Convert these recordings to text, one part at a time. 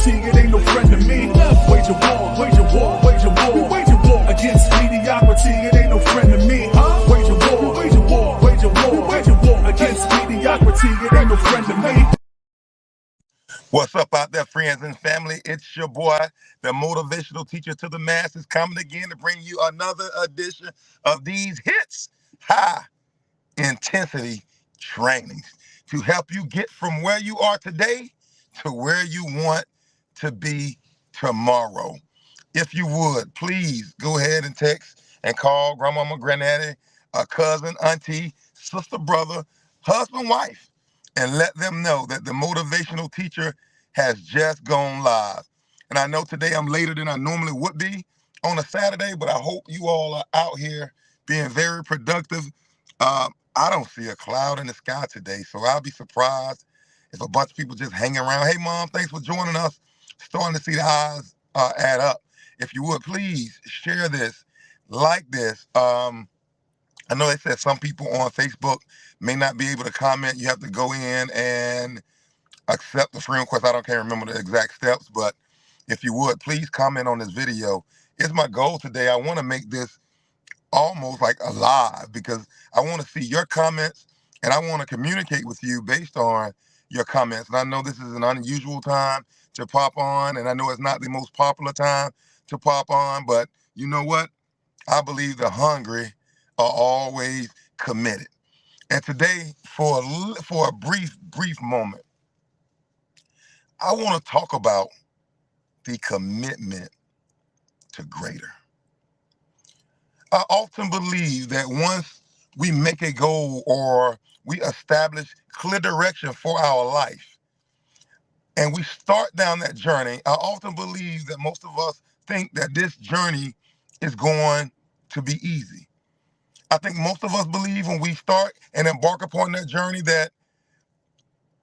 mediocrity, it ain't no friend to me. Wage a war, wage a war, wage a war. We wage a war against mediocrity, it ain't no friend to me. Wage a war, wage a war, wage a war, wage a war against mediocrity, it ain't no friend to me. What's up out there, friends and family? It's your boy, the motivational teacher to the masses, coming again to bring you another edition of these hits, high intensity trainings to help you get from where you are today to where you want to be tomorrow. If you would, please go ahead and text and call grandmama, granddaddy, a cousin, auntie, sister, brother, husband, wife, and let them know that the motivational teacher has just gone live. And I know today I'm later than I normally would be on a Saturday, but I hope you all are out here being very productive. I don't see a cloud in the sky today, so I'll be surprised if a bunch of people just hang around. Hey, Mom, thanks for joining us. Starting to see the eyes add up. If you would, please share this, like this. I know they said some people on Facebook may not be able to comment. You have to go in and accept the friend request. Can't remember the exact steps, but if you would, please comment on this video. It's my goal today. I want to make this almost like alive because I want to see your comments and I want to communicate with you based on your comments. And I know this is an unusual time to pop on, and I know it's not the most popular time to pop on, but you know what? I believe the hungry are always committed. And today, for a brief moment, I want to talk about the commitment to greater. I often believe that once we make a goal or we establish clear direction for our life and we start down that journey, I often believe that most of us think that this journey is going to be easy. I think most of us believe when we start and embark upon that journey that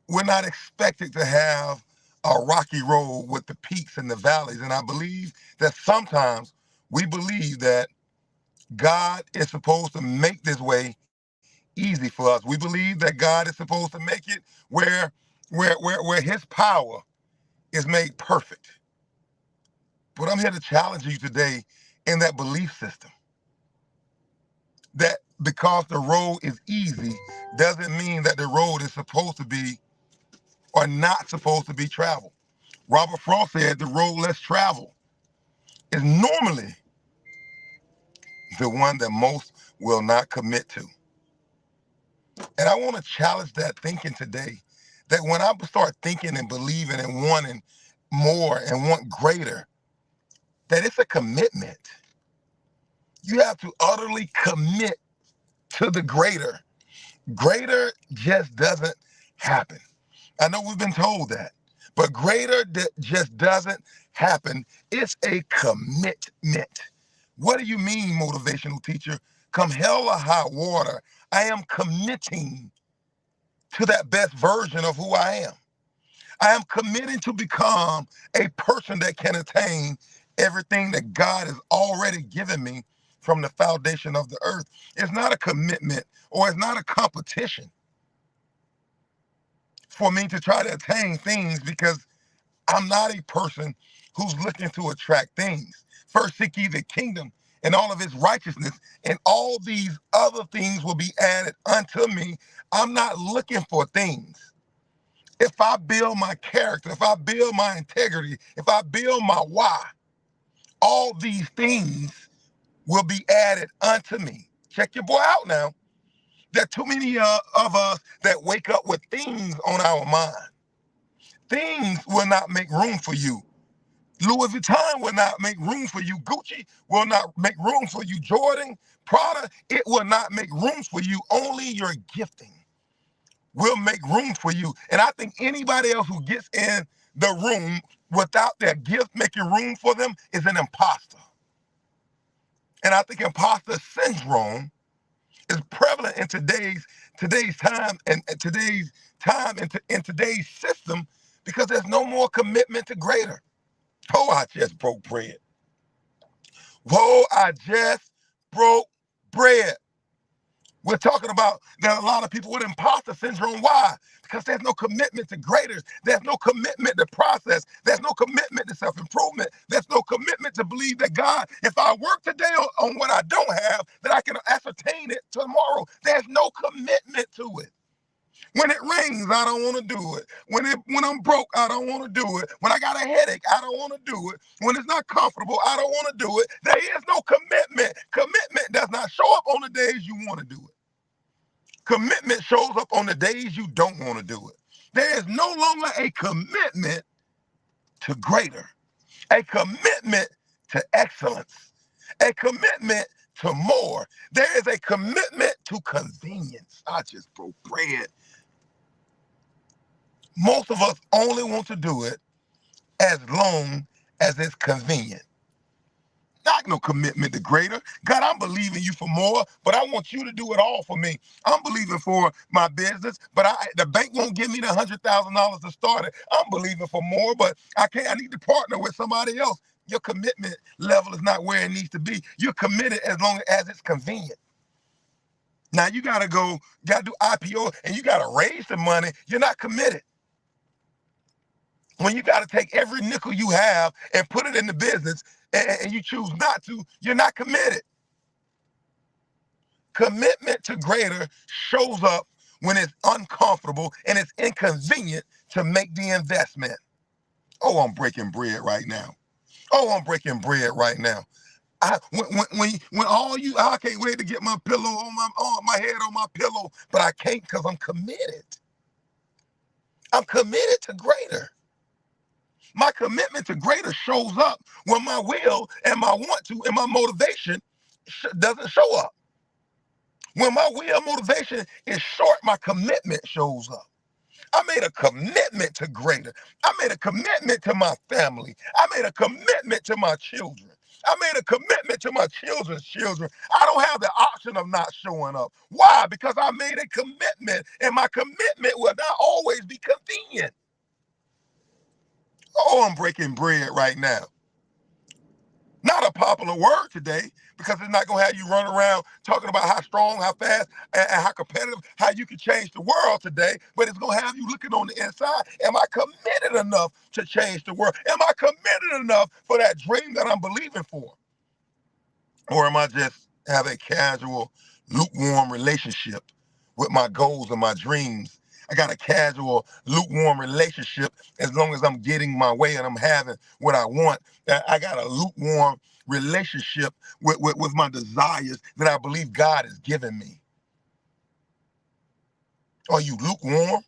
we're not expected to have a rocky road with the peaks and the valleys. And I believe that sometimes we believe that God is supposed to make this way easy for us. We believe that God is supposed to make it where his power is made perfect. But I'm here to challenge you today in that belief system. That because the road is easy doesn't mean that the road is supposed to be or not supposed to be traveled. Robert Frost said the road less traveled is normally the one that most will not commit to. And I want to challenge that thinking today, that when I start thinking and believing and wanting more and want greater, that it's a commitment. You have to utterly commit to the greater. Greater just doesn't happen. I know we've been told that, but greater just doesn't happen. It's a commitment. What do you mean, motivational teacher? Come hell or high water, I am committing to that best version of who I am. I am committing to become a person that can attain everything that God has already given me from the foundation of the earth. It's not a commitment or it's not a competition for me to try to attain things because I'm not a person who's looking to attract things. First seek ye the kingdom and all of its righteousness, and all these other things will be added unto me. I'm not looking for things. If I build my character, if I build my integrity, if I build my why, all these things will be added unto me. Check your boy out now. There are too many of us that wake up with things on our mind. Things will not make room for you. Louis Vuitton will not make room for you. Gucci will not make room for you. Jordan, Prada, it will not make room for you. Only your gifting will make room for you. And I think anybody else who gets in the room without their gift making room for them is an imposter. And I think imposter syndrome is prevalent in today's time and in today's system because there's no more commitment to greater. Oh, I just broke bread. Whoa, I just broke bread. We're talking about there are a lot of people with imposter syndrome. Why? Because there's no commitment to greater. There's no commitment to process. There's no commitment to self-improvement. There's no commitment to believe that God, if I work today on what I don't have, that I can ascertain it tomorrow. There's no commitment to it. When it rains, I don't want to do it. When I'm broke, I don't want to do it. When I got a headache, I don't want to do it. When it's not comfortable, I don't want to do it. There is no commitment. Commitment does not show up on the days you want to do it. Commitment shows up on the days you don't want to do it. There is no longer a commitment to greater, a commitment to excellence, a commitment to more. There is a commitment to convenience. I just broke bread. Most of us only want to do it as long as it's convenient. Not no commitment to greater. God, I'm believing you for more, but I want you to do it all for me. I'm believing for my business, but the bank won't give me the $100,000 to start it. I'm believing for more, but I need to partner with somebody else. Your commitment level is not where it needs to be. You're committed as long as it's convenient. Now you gotta do IPO and you gotta raise the money. You're not committed. When you got to take every nickel you have and put it in the business and you choose not to, you're not committed. Commitment to greater shows up when it's uncomfortable and it's inconvenient to make the investment. Oh, I'm breaking bread right now. Oh, I'm breaking bread right now. I can't wait to get my pillow on my head on my pillow, but I can't because I'm committed. I'm committed to greater. My commitment to greater shows up when my will and my want to and my motivation doesn't show up. When my will motivation is short, my commitment shows up. I made a commitment to greater. I made a commitment to my family. I made a commitment to my children. I made a commitment to my children's children. I don't have the option of not showing up. Why? Because I made a commitment, and my commitment will not always be convenient. Oh, I'm breaking bread right now. Not a popular word today because it's not going to have you run around talking about how strong, how fast, and how competitive, how you can change the world today, but it's going to have you looking on the inside. Am I committed enough to change the world? Am I committed enough for that dream that I'm believing for? Or am I just have a casual, lukewarm relationship with my goals and my dreams? I got a casual, lukewarm relationship as long as I'm getting my way and I'm having what I want. I got a lukewarm relationship with my desires that I believe God has given me. Are you lukewarm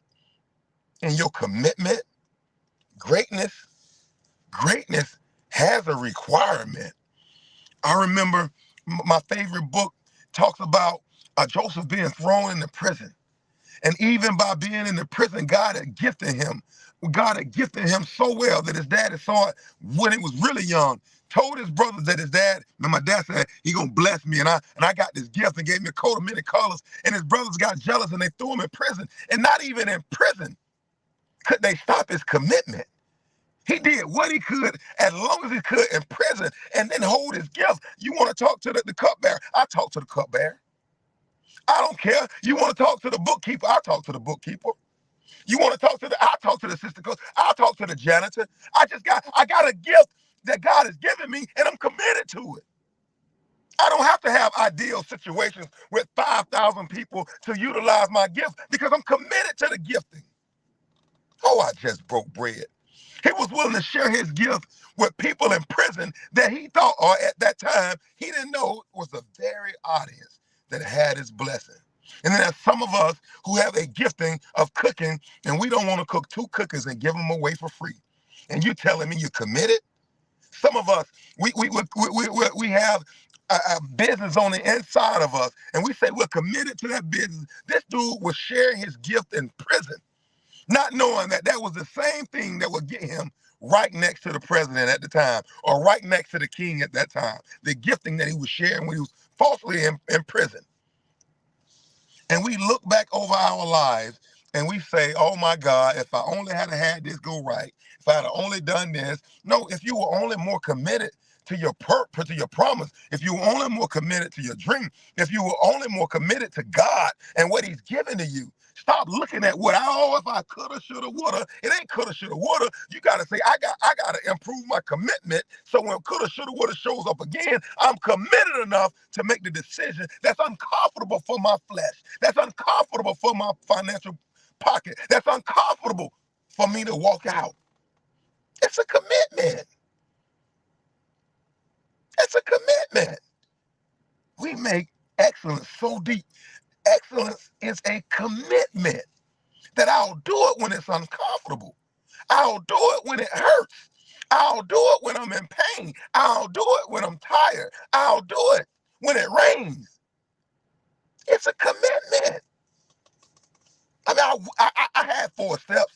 in your commitment? Greatness has a requirement. I remember my favorite book talks about Joseph being thrown into prison. And even by being in the prison, God had gifted him. God had gifted him so well that his dad saw it when he was really young. Told his brothers that his dad, and my dad said, he gonna bless me. And I got this gift and gave me a coat of many colors. And his brothers got jealous and they threw him in prison. And not even in prison could they stop his commitment. He did what he could as long as he could in prison and then hold his gift. You want to talk to the cupbearer? I talk to the cupbearer. I don't care. You want to talk to the bookkeeper? I talk to the bookkeeper. You want to talk to I talk to the assistant coach. I talk to the janitor. I got a gift that God has given me and I'm committed to it. I don't have to have ideal situations with 5,000 people to utilize my gift because I'm committed to the gifting. Oh, I just broke bread. He was willing to share his gift with people in prison that he thought, or at that time, he didn't know was the very audience that had his blessing. And then there's some of us who have a gifting of cooking, and we don't want to cook 2 cookies and give them away for free. And you telling me you're committed? Some of us, we have a business on the inside of us, and we say we're committed to that business. This dude was sharing his gift in prison, not knowing that that was the same thing that would get him right next to the president at the time, or right next to the king at that time. The gifting that he was sharing when he was falsely in prison. And we look back over our lives and we say, oh my God, if I only had this go right, if I had only done this. No, if you were only more committed to your purpose, to your promise, if you were only more committed to your dream, if you were only more committed to God and what he's given to you, stop looking at what, oh, if I coulda, shoulda, woulda. It ain't coulda, shoulda, woulda. You got to say, I got to improve my commitment. So when coulda, shoulda, woulda shows up again, I'm committed enough to make the decision that's uncomfortable for my flesh, that's uncomfortable for my financial pocket, that's uncomfortable for me to walk out. It's a commitment. It's a commitment. We make excellence so deep. Excellence is a commitment that I'll do it when it's uncomfortable. I'll do it when it hurts. I'll do it when I'm in pain. I'll do it when I'm tired. I'll do it when it rains. It's a commitment. I mean, I had 4 steps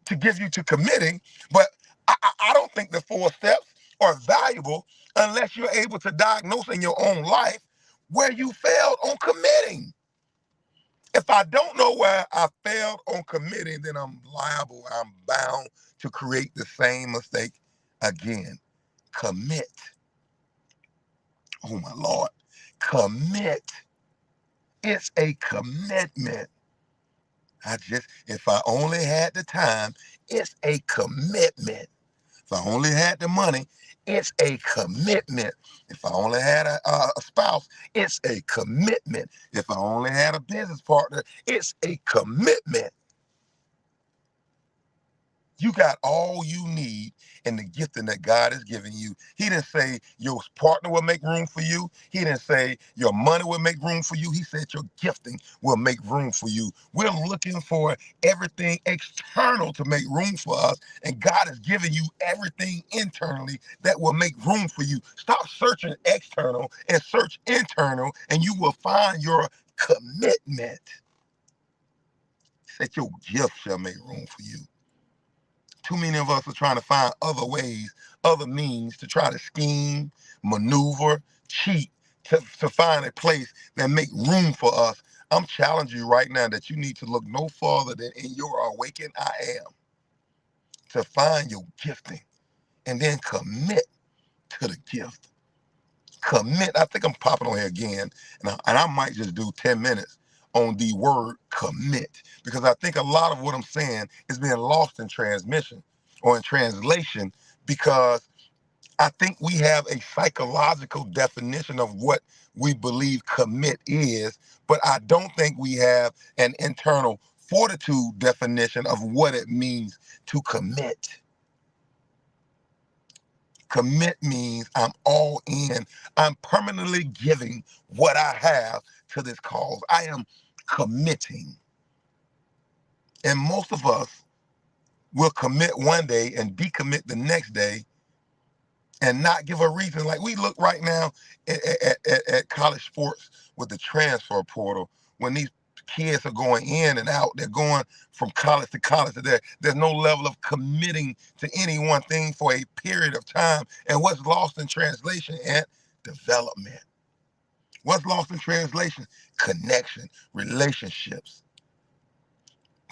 to give you to committing, but I don't think the 4 steps are valuable unless you're able to diagnose in your own life where you failed on committing. If I don't know where I failed on committing, then I'm liable, I'm bound to create the same mistake again. Commit. Oh my Lord. Commit. It's a commitment. If I only had the time, it's a commitment. If I only had the money, it's a commitment. If I only had a spouse, it's a commitment. If I only had a business partner, it's a commitment. You got all you need in the gifting that God has given you. He didn't say your partner will make room for you. He didn't say your money will make room for you. He said your gifting will make room for you. We're looking for everything external to make room for us, and God has given you everything internally that will make room for you. Stop searching external and search internal, and you will find your commitment. He said your gift shall make room for you. Too many of us are trying to find other ways, other means to try to scheme, maneuver, cheat, to find a place that make room for us. I'm challenging you right now that you need to look no farther than in your awakened I am to find your gifting and then commit to the gift. Commit. I think I'm popping on here again, and I might just do 10 minutes on the word commit, because I think a lot of what I'm saying is being lost in transmission or in translation, because I think we have a psychological definition of what we believe commit is, but I don't think we have an internal fortitude definition of what it means to commit. Commit means I'm all in. I'm permanently giving what I have to this cause. I am committing. And most of us will commit one day and decommit the next day and not give a reason. Like we look right now at college sports with the transfer portal, when these kids are going in and out, they're going from college to college. There's no level of committing to any one thing for a period of time. And what's lost in translation and development? What's lost in translation? Connection, relationships.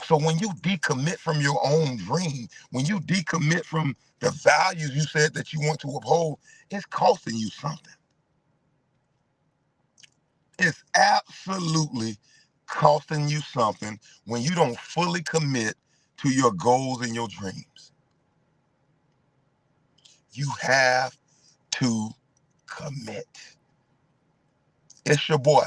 So when you decommit from your own dream, when you decommit from the values you said that you want to uphold, it's costing you something. It's absolutely costing you something when you don't fully commit to your goals and your dreams. You have to commit. It's your boy,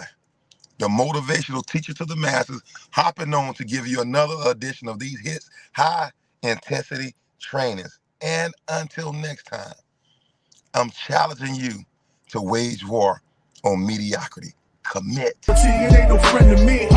the motivational teacher to the masses, hopping on to give you another edition of these hits, high intensity trainings. And until next time, I'm challenging you to wage war on mediocrity. Commit. It ain't no friend to me.